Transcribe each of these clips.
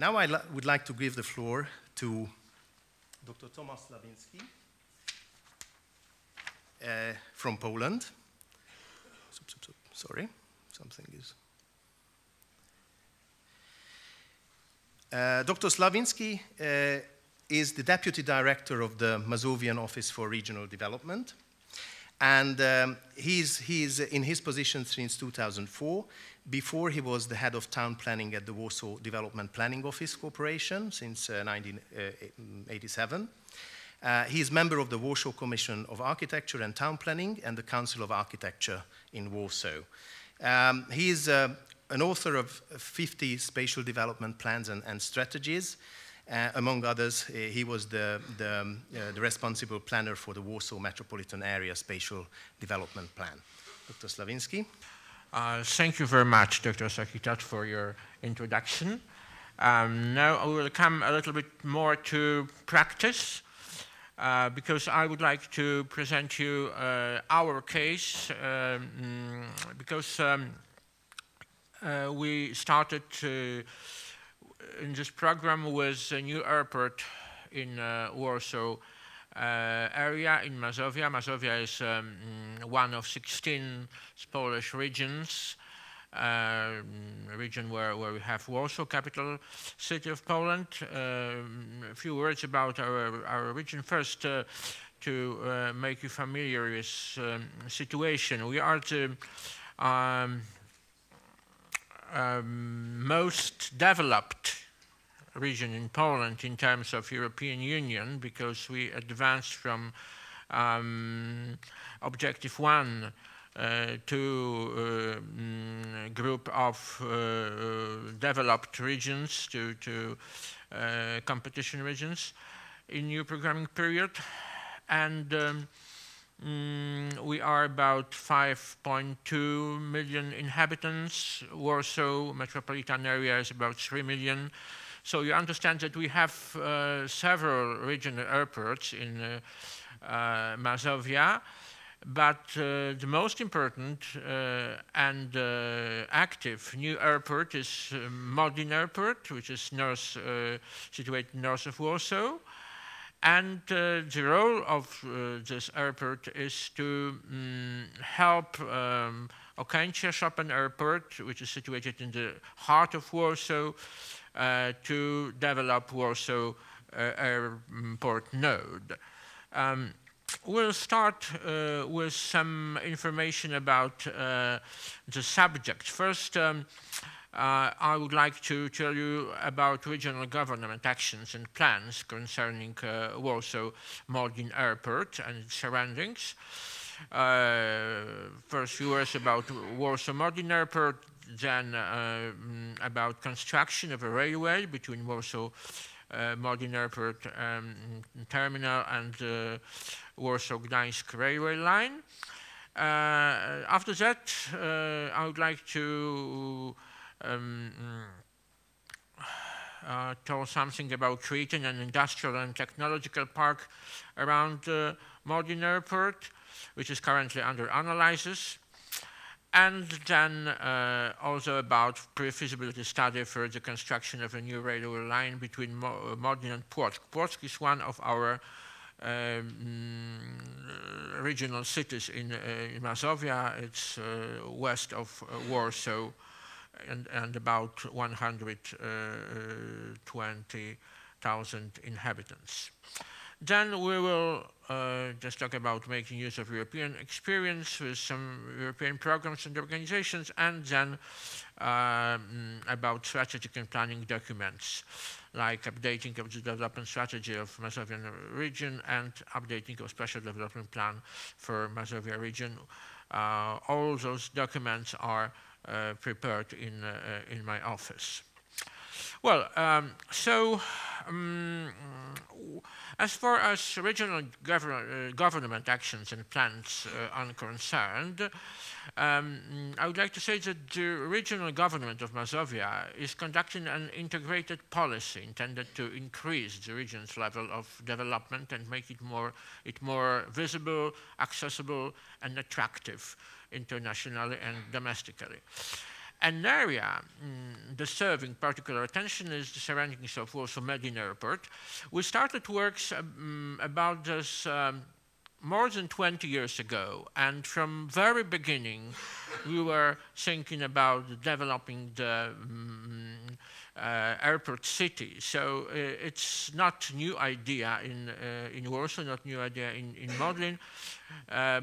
Now I would like to give the floor to Dr. Tomasz Sławinski from Poland. Sorry, something is... Dr. Sławinski is the Deputy Director of the Mazovian Office for Regional Development. And he's in his position since 2004. Before, he was the head of town planning at the Warsaw Development Planning Office Corporation since 1987. He is member of the Warsaw Commission of Architecture and Town Planning and the Council of Architecture in Warsaw. He is an author of 50 spatial development plans and strategies. Among others, he was the responsible planner for the Warsaw Metropolitan Area Spatial Development Plan. Dr. Sławinski. Thank you very much, Dr. Sakitat, for your introduction. Now I will come a little bit more to practice, because I would like to present you our case, because we started in this program with a new airport in Warsaw area in Mazovia. Mazovia is one of 16 Polish regions, a region where we have Warsaw, capital city of Poland. A few words about our region. First, to make you familiar with the situation. We are the most developed region in Poland in terms of European Union, because we advanced from Objective 1 to group of developed regions to competition regions in new programming period. And we are about 5.2 million inhabitants. Warsaw metropolitan area is about 3 million. So you understand that we have several regional airports in Mazovia, but the most important and active new airport is Modlin Airport, which is situated north of Warsaw. And the role of this airport is to help Okęcie Chopin Airport, which is situated in the heart of Warsaw, to develop Warsaw airport node. We'll start with some information about the subject. First, I would like to tell you about regional government actions and plans concerning Warsaw Modlin Airport and its surroundings. First few words about Warsaw Modlin Airport, then about construction of a railway between Warsaw Modlin Airport terminal and Warsaw-Gdańsk railway line. After that, I would like to tell something about creating an industrial and technological park around Modlin Airport, which is currently under analysis. And then also about pre-feasibility study for the construction of a new railway line between Modlin and Płock. Płock is one of our regional cities in Mazovia. It's west of Warsaw and about 120,000 inhabitants. Then we will just talk about making use of European experience with some European programs and organizations, and then about strategic and planning documents, like updating of the development strategy of Mazovian region and updating of special development plan for Mazovia region. All those documents are prepared in my office. Well, as far as regional government actions and plans are concerned, I would like to say that the regional government of Mazovia is conducting an integrated policy intended to increase the region's level of development and make it more visible, accessible, and attractive internationally and domestically. An area deserving particular attention is the surroundings of Warsaw Modlin Airport. We started works about this more than 20 years ago, and from very beginning we were thinking about developing the airport city. So it's not new idea in Warsaw, not new idea in Modlin,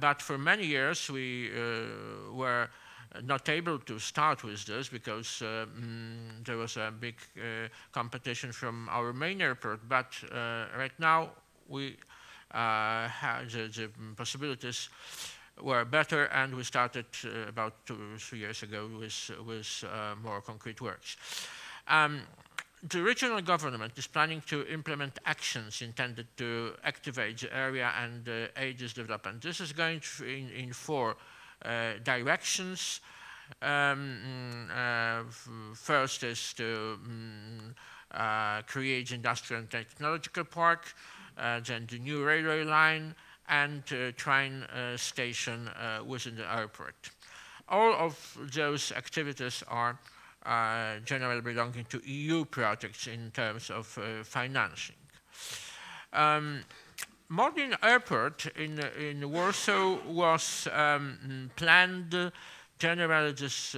but for many years we were not able to start with this because there was a big competition from our main airport. But right now we the possibilities were better, and we started about 2 or 3 years ago with more concrete works. The regional government is planning to implement actions intended to activate the area and aid this development. This is going in 4 directions. First is to create industrial and technological park, then the new railway line, and train station within the airport. All of those activities are generally belonging to EU projects in terms of financing. Modlin Airport in Warsaw was planned. Generally, this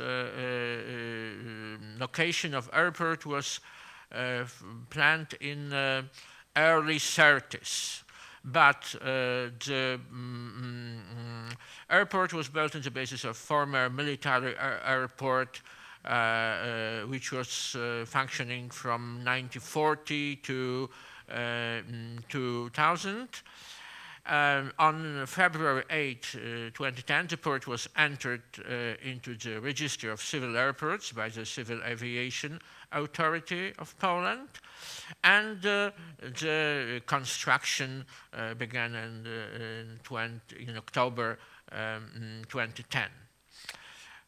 location of airport was planned in early 30s. But the airport was built on the basis of former military airport, which was functioning from 1940 to 2000. On February 8, 2010, the port was entered into the Register of Civil Airports by the Civil Aviation Authority of Poland, and the construction began in October 2010.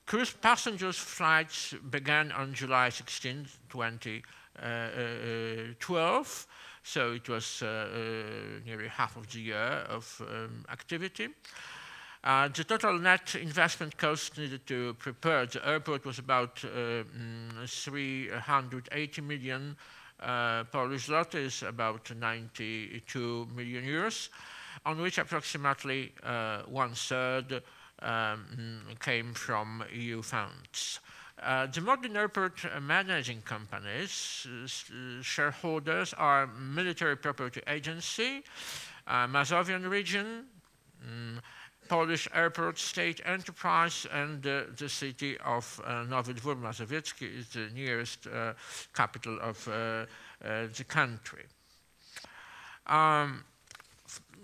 Cruise passengers flights began on July 16, 2012, so it was nearly half of the year of activity. The total net investment cost needed to prepare the airport was about 380 million Polish zlotys, about 92 million euros, on which approximately 1/3 came from EU funds. The Modlin Airport managing companies, shareholders are Military Property Agency, Mazovian Region, Polish Airport State Enterprise, and the city of Nowy Dwór Mazowiecki is the nearest capital of the country.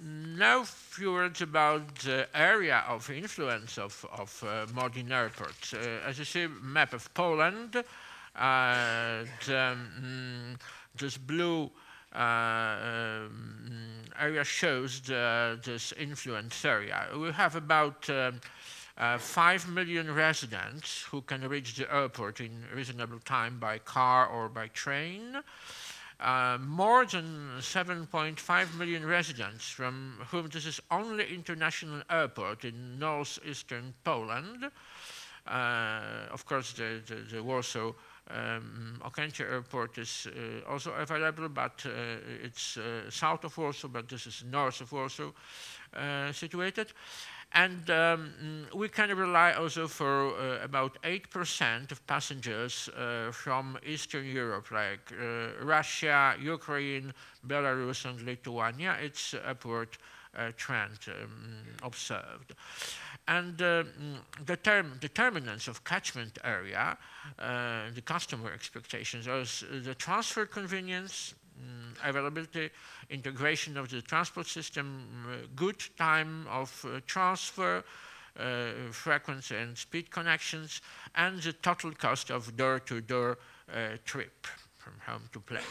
Now, a few words about the area of influence of Modlin Airport. As you see, map of Poland, this blue area shows this influence area. We have about 5 million residents who can reach the airport in reasonable time by car or by train. More than 7.5 million residents, from whom this is only international airport in northeastern Poland. Of course, the Warsaw Okęcie Airport is also available, but it's south of Warsaw, but this is north of Warsaw situated. And we can rely also for about 8% of passengers from Eastern Europe, like Russia, Ukraine, Belarus, and Lithuania. It's upward trend observed. And the determinants of catchment area, the customer expectations, are the transfer convenience, availability, integration of the transport system, good time of transfer, frequency and speed connections, and the total cost of door-to-door trip from home to plane.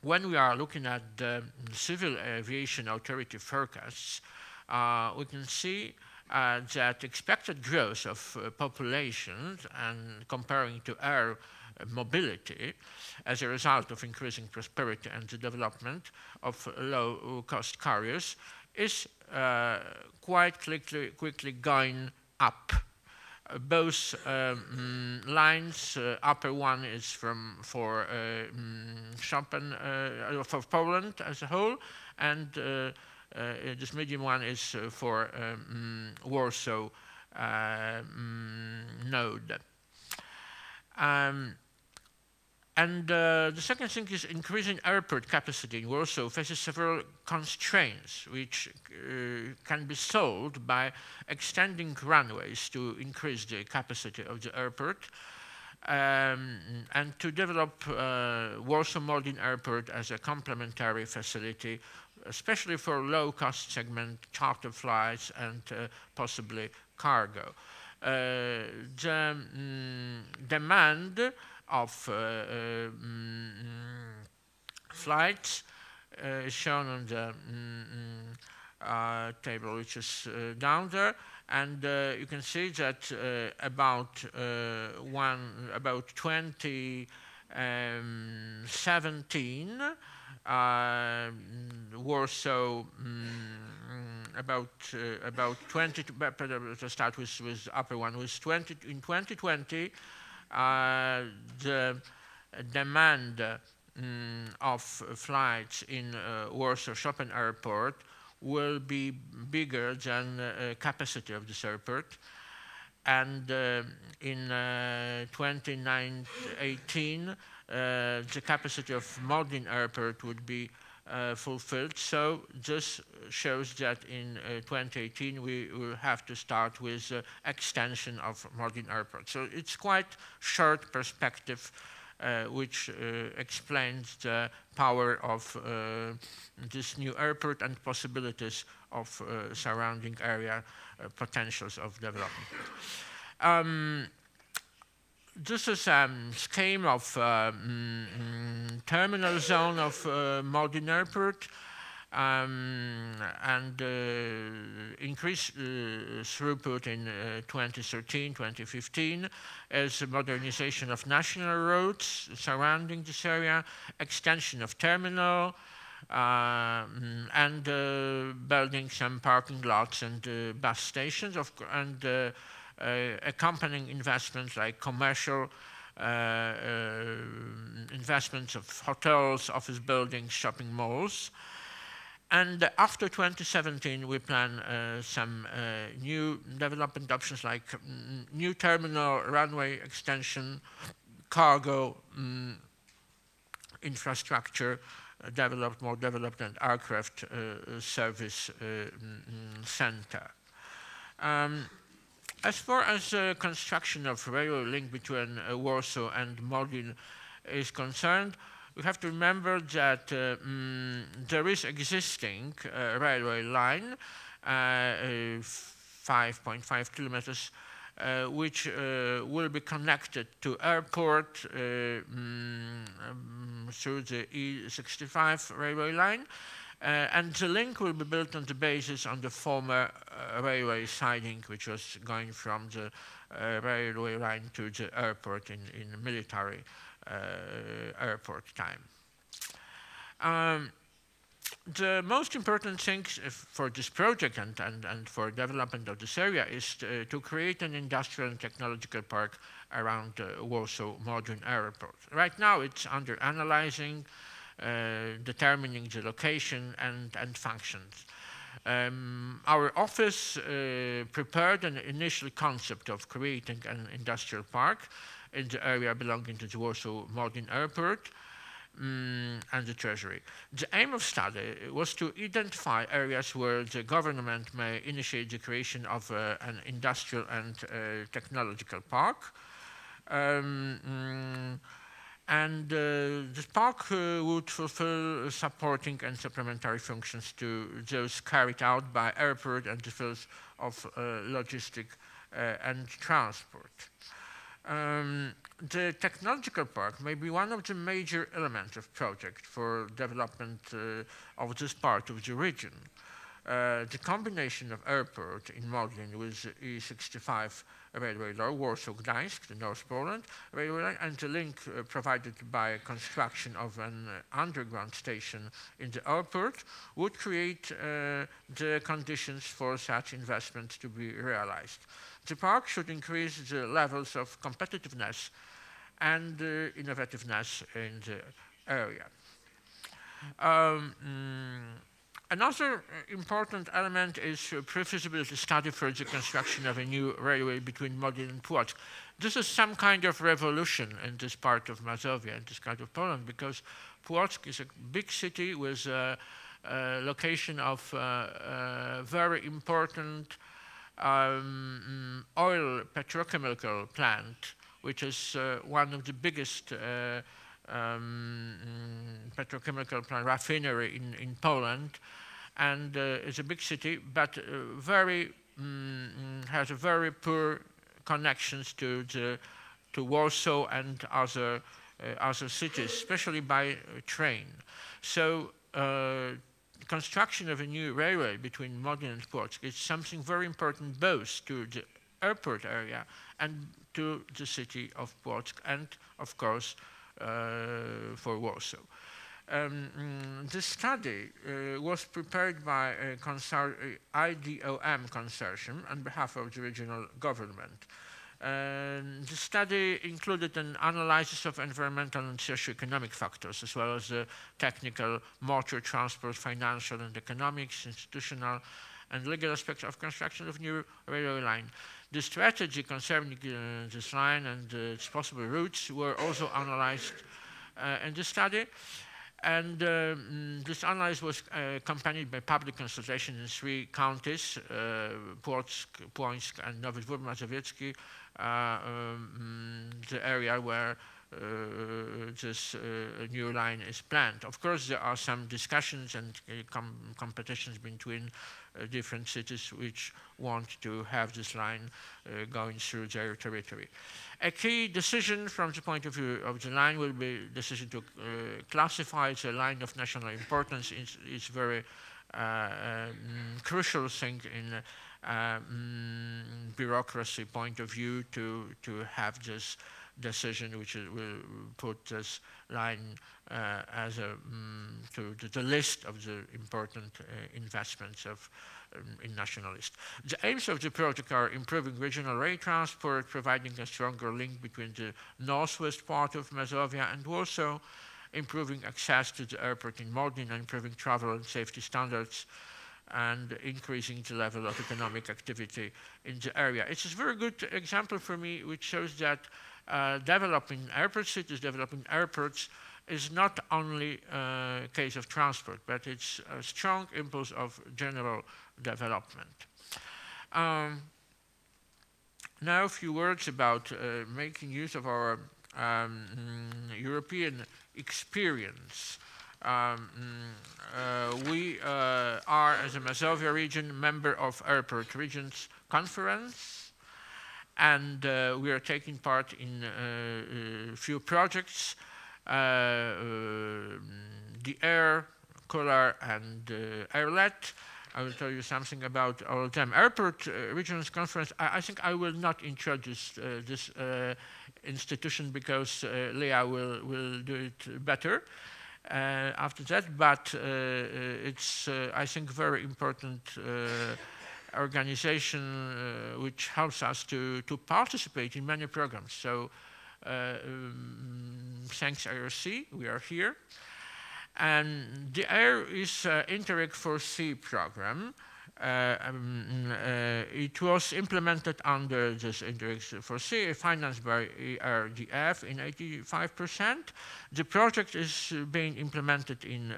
When we are looking at the Civil Aviation Authority forecasts, we can see that expected growth of population, and comparing to air mobility as a result of increasing prosperity and the development of low-cost carriers, is quite quickly going up. Both lines, upper one is for for Poland as a whole, and this medium one is for Warsaw node. And the second thing is increasing airport capacity in Warsaw faces several constraints which can be solved by extending runways to increase the capacity of the airport and to develop Warsaw Modlin Airport as a complementary facility, especially for low-cost segment charter flights and possibly cargo. The demand of flights is shown on the table which is down there, and you can see that about 2017 Warsaw about 20 to start with upper one was 20 in 2020. The demand of flights in Warsaw Chopin Airport will be bigger than capacity of this airport. And in 2018, the capacity of Modlin Airport would be fulfilled. So this shows that in 2018 we will have to start with extension of Modlin Airport. So it's quite short perspective which explains the power of this new airport and possibilities of surrounding area potentials of development. This is a scheme of terminal zone of Modlin Airport and increased throughput in 2013, 2015 as a modernization of national roads surrounding this area, extension of terminal, and building some parking lots and bus stations, and accompanying investments like commercial investments of hotels, office buildings, shopping malls. And after 2017, we plan some new development options like new terminal, runway extension, cargo infrastructure, more developed and aircraft service center. As far as construction of railway link between Warsaw and Modlin is concerned, we have to remember that there is existing railway line, 5.5 kilometers, which will be connected to airport through the E65 railway line. And the link will be built on the basis on the former railway siding, which was going from the railway line to the airport in military airport time. The most important thing for this project and for development of this area is to create an industrial and technological park around Warsaw Modlin Airport. Right now it's under analyzing, determining the location and functions. Our office prepared an initial concept of creating an industrial park in the area belonging to the Warsaw Modlin Airport and the Treasury. The aim of study was to identify areas where the government may initiate the creation of an industrial and technological park. And this park would fulfill supporting and supplementary functions to those carried out by airport and the fields of logistics and transport. The technological park may be one of the major elements of project for development of this part of the region. The combination of airport in Modlin with E65 railway law, Warsaw-Gdańsk, the North Poland railway line, and the link provided by construction of an underground station in the airport would create the conditions for such investments to be realized. The park should increase the levels of competitiveness and innovativeness in the area. Another important element is a pre-feasibility study for the construction of a new railway between Modlin and Płock. This is some kind of revolution in this part of Mazovia, in this part of Poland, because Płock is a big city with a location of very important oil petrochemical plant, which is one of the biggest petrochemical plant refinery in Poland, and it's a big city, but has a very poor connections to Warsaw and other cities, especially by train. So construction of a new railway between Modlin and Płock is something very important both to the airport area and to the city of Płock, and of course for Warsaw. This study was prepared by a IDOM consortium on behalf of the regional government. The study included an analysis of environmental and socioeconomic factors, as well as the technical, motor, transport, financial and economics, institutional and legal aspects of construction of new railway line. The strategy concerning this line and its possible routes were also analyzed in the study. And this analysis was accompanied by public consultation in 3 counties, Płock, Płońsk, and Nowy Dwór Mazowiecki, the area where this new line is planned. Of course, there are some discussions and competitions between different cities which want to have this line going through their territory. A key decision from the point of view of the line will be the decision to classify the line of national importance. It's very crucial thing in bureaucracy point of view to have this decision, which will put this line as to the list of the important investments in nationalist. The aims of the project are improving regional rail transport, providing a stronger link between the northwest part of Mazovia and Warsaw, improving access to the airport in Modlin, and improving travel and safety standards, and increasing the level of economic activity in the area. It's a very good example for me, which shows that developing airport cities, developing airports, is not only a case of transport, but it's a strong impulse of general development. Now a few words about making use of our European experience. We are, as a Mazovia region, member of Airport Regions Conference, and we are taking part in a few projects, the Air, Cooler, and airLED. I will tell you something about all of them. Airport Regions Conference, I think I will not introduce this institution because Leah will do it better after that, but it's, I think, very important organization which helps us to participate in many programs. So thanks IRC, we are here. And the AIR is Interreg 4C program. It was implemented under this Interreg 4C, financed by ERDF in 85%. The project is being implemented in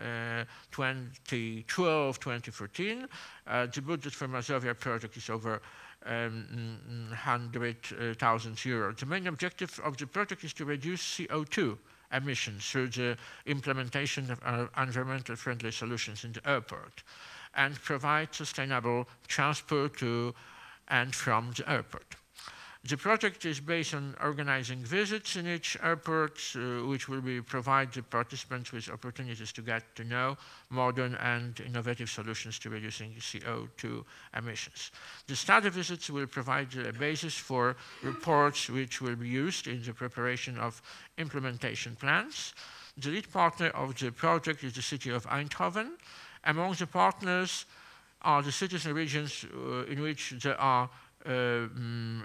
2012-2014. The budget for Mazovia project is over 100,000 euros. The main objective of the project is to reduce CO2 emissions through the implementation of environmentally friendly solutions in the airport, and provide sustainable transport to and from the airport. The project is based on organizing visits in each airport, which will provide the participants with opportunities to get to know modern and innovative solutions to reducing CO2 emissions. The study visits will provide a basis for reports which will be used in the preparation of implementation plans. The lead partner of the project is the city of Eindhoven. Among the partners are the cities and regions in which there are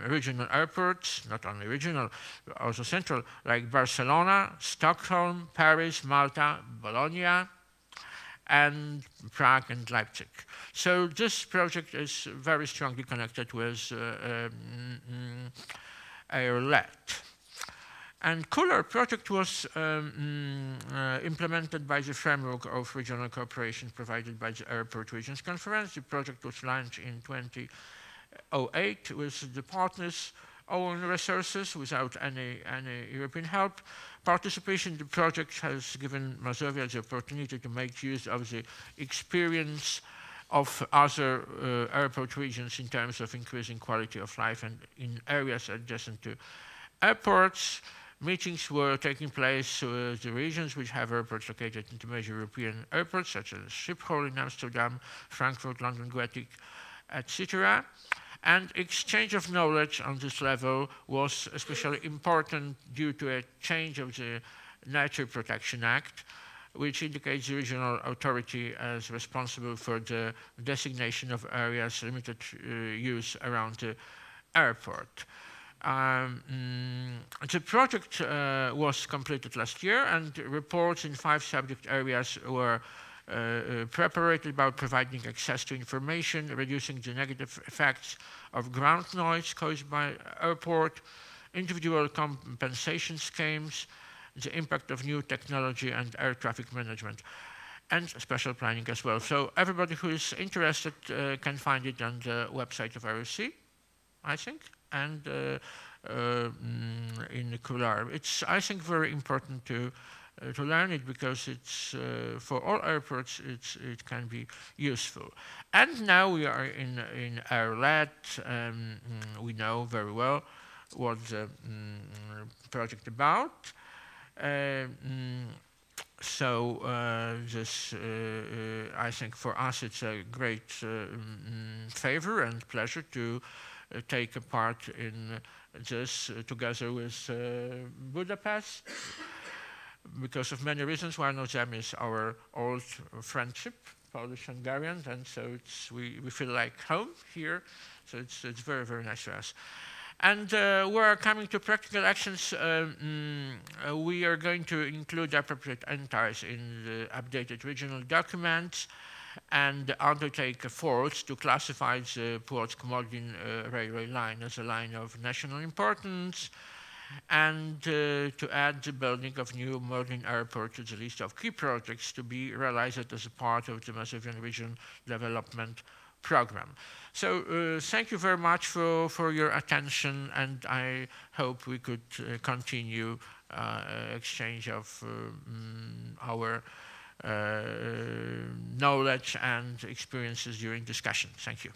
regional airports, not only regional, but also central, like Barcelona, Stockholm, Paris, Malta, Bologna, and Prague and Leipzig. So this project is very strongly connected with airLED. And Cooler project was implemented by the framework of regional cooperation provided by the Airport Regions Conference. The project was launched in 2008 with the partners' own resources without any European help. Participation in the project has given Mazovia the opportunity to make use of the experience of other airport regions in terms of increasing quality of life and in areas adjacent to airports. Meetings were taking place with the regions which have airports located into major European airports, such as Schiphol in Amsterdam, Frankfurt, London, Gatwick, etc. And exchange of knowledge on this level was especially important due to a change of the Nature Protection Act, which indicates the regional authority as responsible for the designation of areas limited use around the airport. The project was completed last year, and reports in 5 subject areas were prepared about providing access to information, reducing the negative effects of ground noise caused by airport, individual compensation schemes, the impact of new technology and air traffic management, and special planning as well. So everybody who is interested can find it on the website of ROC, I think, and in Cooler. It's, I think, very important to learn it because it's for all airports it can be useful. And now we are in airLED. We know very well what the project about. So this, I think, for us it's a great favor and pleasure to take a part in this together with Budapest, because of many reasons. One of them is our old friendship, Polish-Hungarian, and so we feel like home here. So it's very, very nice for us. And we're coming to practical actions. We are going to include appropriate entries in the updated regional documents and undertake efforts to classify the Płock-Modlin railway line as a line of national importance, and to add the building of new Modlin airport to the list of key projects to be realized as a part of the Mazovian Region Development Program. So thank you very much for your attention, and I hope we could continue exchange of our knowledge and experiences during discussion. Thank you.